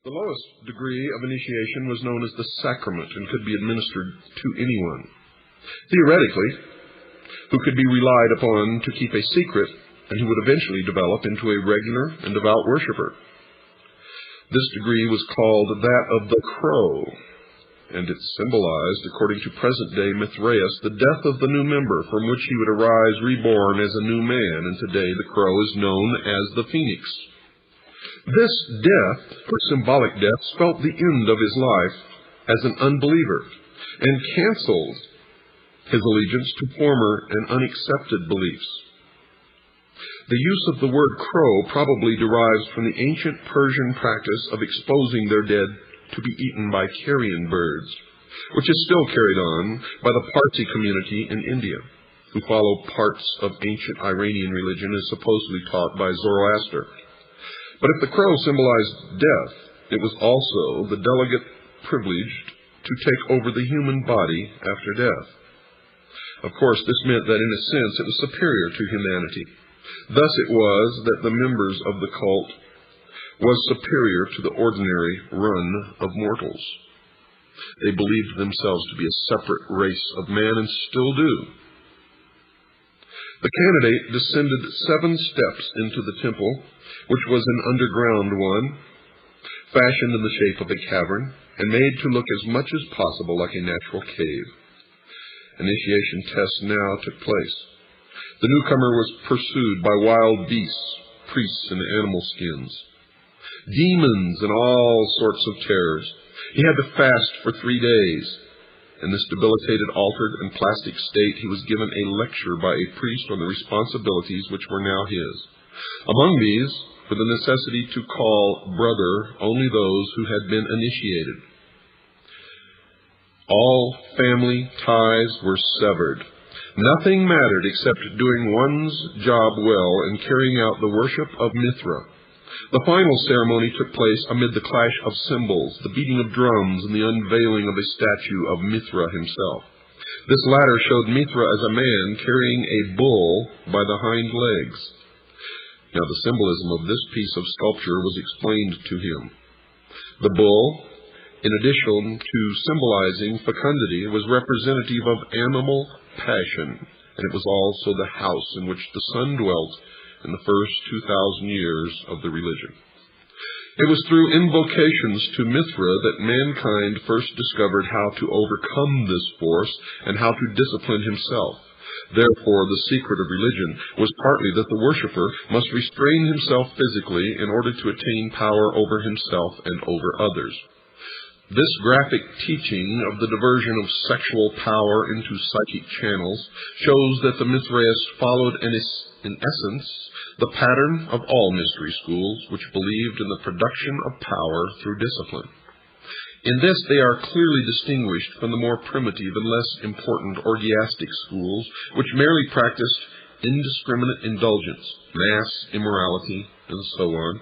The lowest degree of initiation was known as the sacrament and could be administered to anyone. Theoretically, who could be relied upon to keep a secret and who would eventually develop into a regular and devout worshiper. This degree was called that of the crow, and it symbolized, according to present-day Mithraeus, the death of the new member from which he would arise reborn as a new man, and today the crow is known as the phoenix. This death, or symbolic death, spelt the end of his life as an unbeliever and canceled his allegiance to former and unaccepted beliefs. The use of the word crow probably derives from the ancient Persian practice of exposing their dead to be eaten by carrion birds, which is still carried on by the Parsi community in India, who follow parts of ancient Iranian religion as supposedly taught by Zoroaster. But if the crow symbolized death, it was also the delegate privileged to take over the human body after death. Of course, this meant that in a sense it was superior to humanity. Thus it was that the members of the cult was superior to the ordinary run of mortals. They believed themselves to be a separate race of man and still do. The candidate descended 7 steps into the temple, which was an underground one, fashioned in the shape of a cavern, and made to look as much as possible like a natural cave. Initiation tests now took place. The newcomer was pursued by wild beasts, priests in animal skins, demons, and all sorts of terrors. He had to fast for 3 days. In this debilitated, altered, and plastic state, he was given a lecture by a priest on the responsibilities which were now his. Among these, for the necessity to call brother only those who had been initiated. All family ties were severed. Nothing mattered except doing one's job well and carrying out the worship of Mithra. The final ceremony took place amid the clash of cymbals, the beating of drums, and the unveiling of a statue of Mithra himself. This latter showed Mithra as a man carrying a bull by the hind legs. Now, the symbolism of this piece of sculpture was explained to him. The bull, in addition to symbolizing fecundity, was representative of animal passion, and it was also the house in which the sun dwelt in the first 2,000 years of the religion. It was through invocations to Mithra that mankind first discovered how to overcome this force and how to discipline himself. Therefore, the secret of religion was partly that the worshipper must restrain himself physically in order to attain power over himself and over others. This graphic teaching of the diversion of sexual power into psychic channels shows that the Mithraeus followed in essence the pattern of all mystery schools which believed in the production of power through discipline. In this they are clearly distinguished from the more primitive and less important orgiastic schools which merely practiced indiscriminate indulgence, mass immorality, and so on.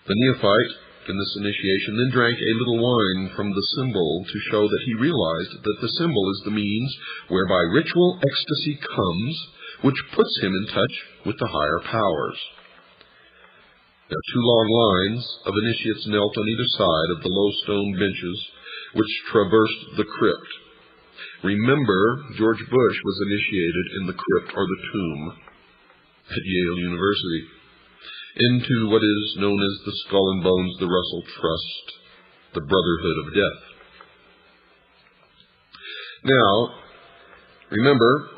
The neophyte in this initiation then drank a little wine from the symbol to show that he realized that the symbol is the means whereby ritual ecstasy comes, which puts him in touch with the higher powers. Now, 2 long lines of initiates knelt on either side of the low stone benches which traversed the crypt. Remember, George Bush was initiated in the crypt, or the tomb, at Yale University, into what is known as the Skull and Bones, the Russell Trust, the Brotherhood of Death. Now, remember,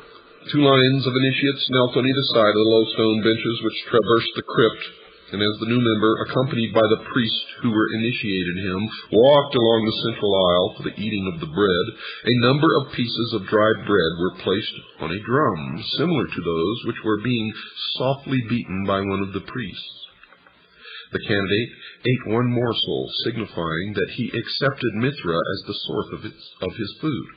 2 lines of initiates knelt on either side of the low stone benches which traversed the crypt, and as the new member, accompanied by the priests who were initiated him, walked along the central aisle for the eating of the bread, a number of pieces of dried bread were placed on a drum, similar to those which were being softly beaten by one of the priests. The candidate ate one morsel, signifying that he accepted Mithra as the source of his food.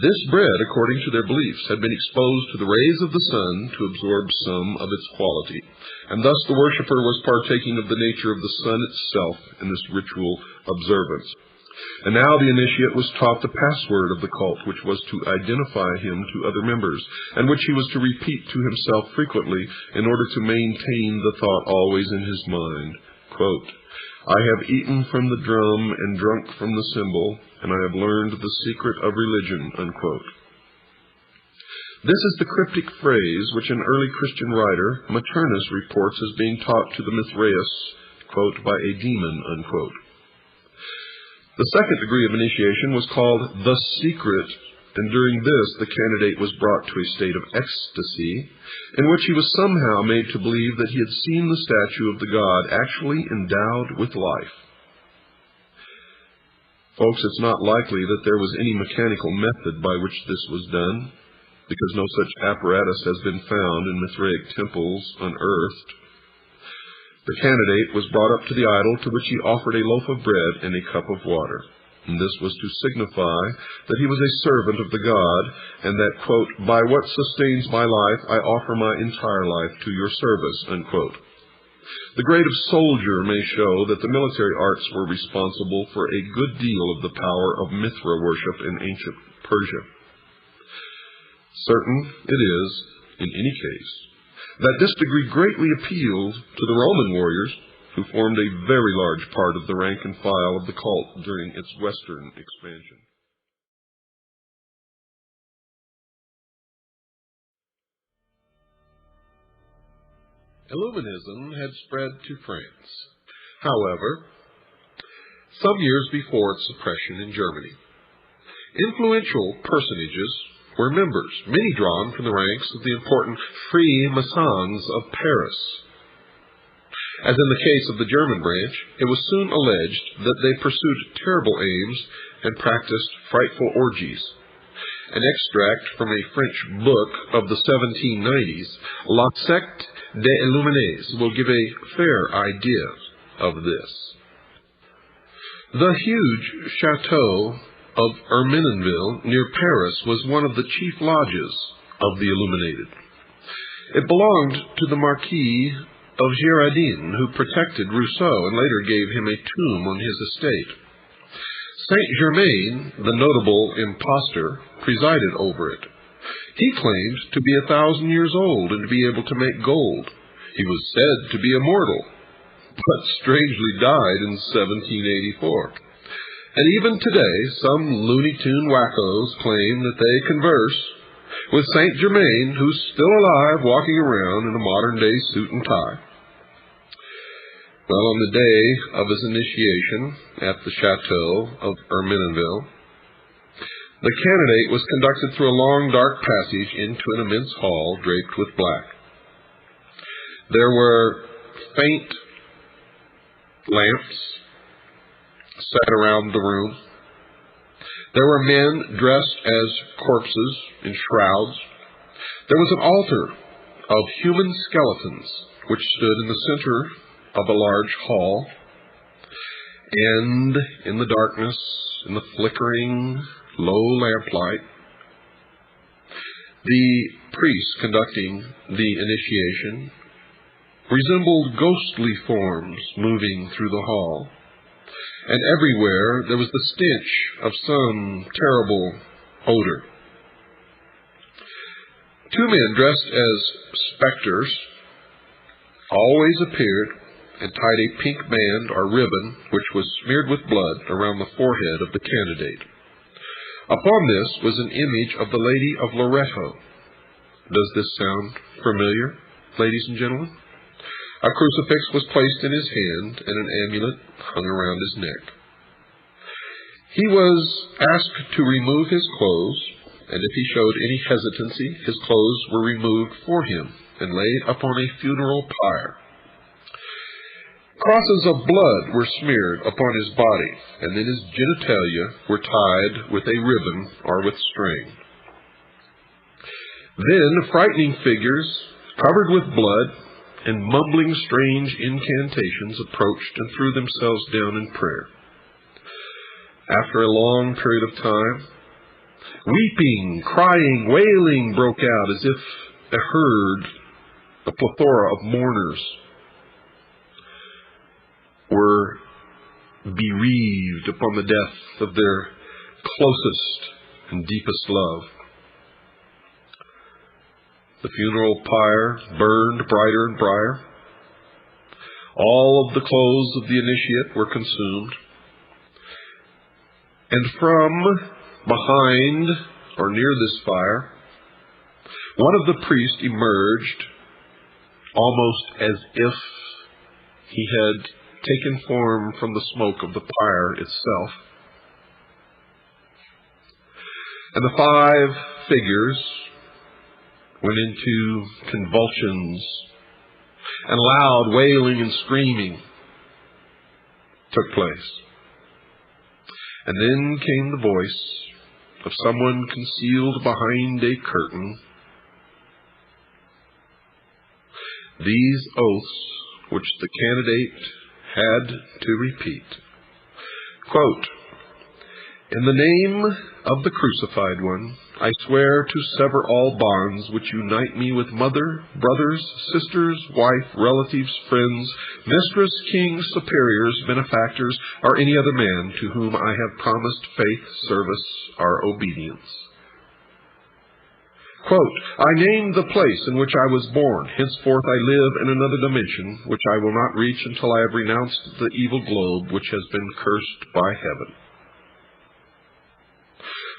This bread, according to their beliefs, had been exposed to the rays of the sun to absorb some of its quality, and thus the worshipper was partaking of the nature of the sun itself in this ritual observance. And now the initiate was taught the password of the cult, which was to identify him to other members, and which he was to repeat to himself frequently in order to maintain the thought always in his mind, quote, "I have eaten from the drum and drunk from the cymbal, and I have learned the secret of religion," unquote. This is the cryptic phrase which an early Christian writer, Maternus, reports as being taught to the Mithraics, quote, "by a demon," unquote. The second degree of initiation was called the secret, and during this the candidate was brought to a state of ecstasy, in which he was somehow made to believe that he had seen the statue of the god actually endowed with life. Folks, it's not likely that there was any mechanical method by which this was done, because no such apparatus has been found in Mithraic temples unearthed. The candidate was brought up to the idol, to which he offered a loaf of bread and a cup of water. And this was to signify that he was a servant of the god, and that, quote, "by what sustains my life, I offer my entire life to your service," unquote. The grade of soldier may show that the military arts were responsible for a good deal of the power of Mithra worship in ancient Persia. Certain it is, in any case, that this degree greatly appealed to the Roman warriors, who formed a very large part of the rank and file of the cult during its western expansion. Illuminism had spread to France, however, some years before its suppression in Germany. Influential personages were members, many drawn from the ranks of the important Freemasons of Paris. As in the case of the German branch, it was soon alleged that they pursued terrible aims and practiced frightful orgies. An extract from a French book of the 1790s, La Secte des Illuminés, will give a fair idea of this. The huge chateau of Ermenonville near Paris was one of the chief lodges of the Illuminated. It belonged to the Marquis of Girardin, who protected Rousseau and later gave him a tomb on his estate. Saint Germain, the notable impostor, presided over it. He claimed to be 1,000 years old and to be able to make gold. He was said to be immortal, but strangely died in 1784. And even today, some Looney Tune wackos claim that they converse with Saint Germain, who's still alive, walking around in a modern-day suit and tie. Well, on the day of his initiation at the Chateau of Ermenonville, the candidate was conducted through a long, dark passage into an immense hall draped with black. There were faint lamps set around the room. There were men dressed as corpses in shrouds. There was an altar of human skeletons which stood in the center of a large hall, and in the darkness, in the flickering, low lamplight, the priest conducting the initiation resembled ghostly forms moving through the hall, and everywhere there was the stench of some terrible odor. Two men dressed as specters always appeared and tied a pink band or ribbon, which was smeared with blood, around the forehead of the candidate. Upon this was an image of the Lady of Loretto. Does this sound familiar, ladies and gentlemen? A crucifix was placed in his hand, and an amulet hung around his neck. He was asked to remove his clothes, and if he showed any hesitancy, his clothes were removed for him and laid upon a funeral pyre. Crosses of blood were smeared upon his body, and then his genitalia were tied with a ribbon or with string. Then frightening figures, covered with blood and mumbling strange incantations, approached and threw themselves down in prayer. After a long period of time, weeping, crying, wailing broke out as if a herd, a plethora of mourners, were bereaved upon the death of their closest and deepest love. The funeral pyre burned brighter and brighter. All of the clothes of the initiate were consumed, and from behind or near this fire, one of the priests emerged almost as if he had taken form from the smoke of the pyre itself. And the 5 figures went into convulsions, and loud wailing and screaming took place. And then came the voice of someone concealed behind a curtain. These oaths which the candidate had to repeat. Quote, "In the name of the crucified one, I swear to sever all bonds which unite me with mother, brothers, sisters, wife, relatives, friends, mistress, kings, superiors, benefactors, or any other man to whom I have promised faith, service, or obedience." Quote, "I name the place in which I was born. Henceforth I live in another dimension, which I will not reach until I have renounced the evil globe which has been cursed by heaven.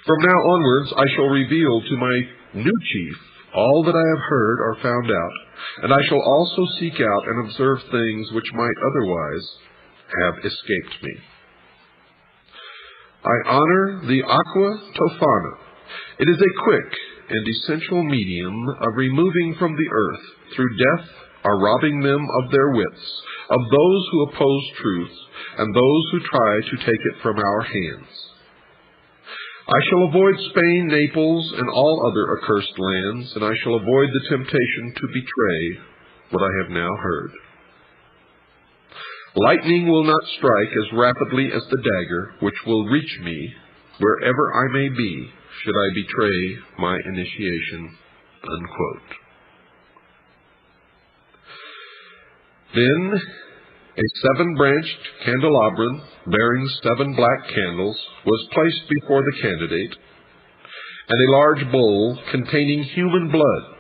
From now onwards I shall reveal to my new chief all that I have heard or found out, and I shall also seek out and observe things which might otherwise have escaped me. I honor the aqua tofana. It is a quick and essential medium of removing from the earth, through death or robbing them of their wits, of those who oppose truth and those who try to take it from our hands. I shall avoid Spain, Naples, and all other accursed lands, and I shall avoid the temptation to betray what I have now heard. Lightning will not strike as rapidly as the dagger, which will reach me wherever I may be, should I betray my initiation." Unquote. Then a 7-branched candelabrum bearing 7 black candles was placed before the candidate, and a large bowl containing human blood.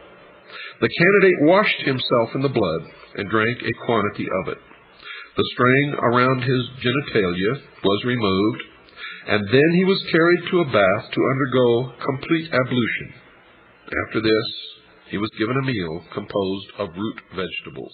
The candidate washed himself in the blood and drank a quantity of it. The string around his genitalia was removed, and then he was carried to a bath to undergo complete ablution. After this, he was given a meal composed of root vegetables.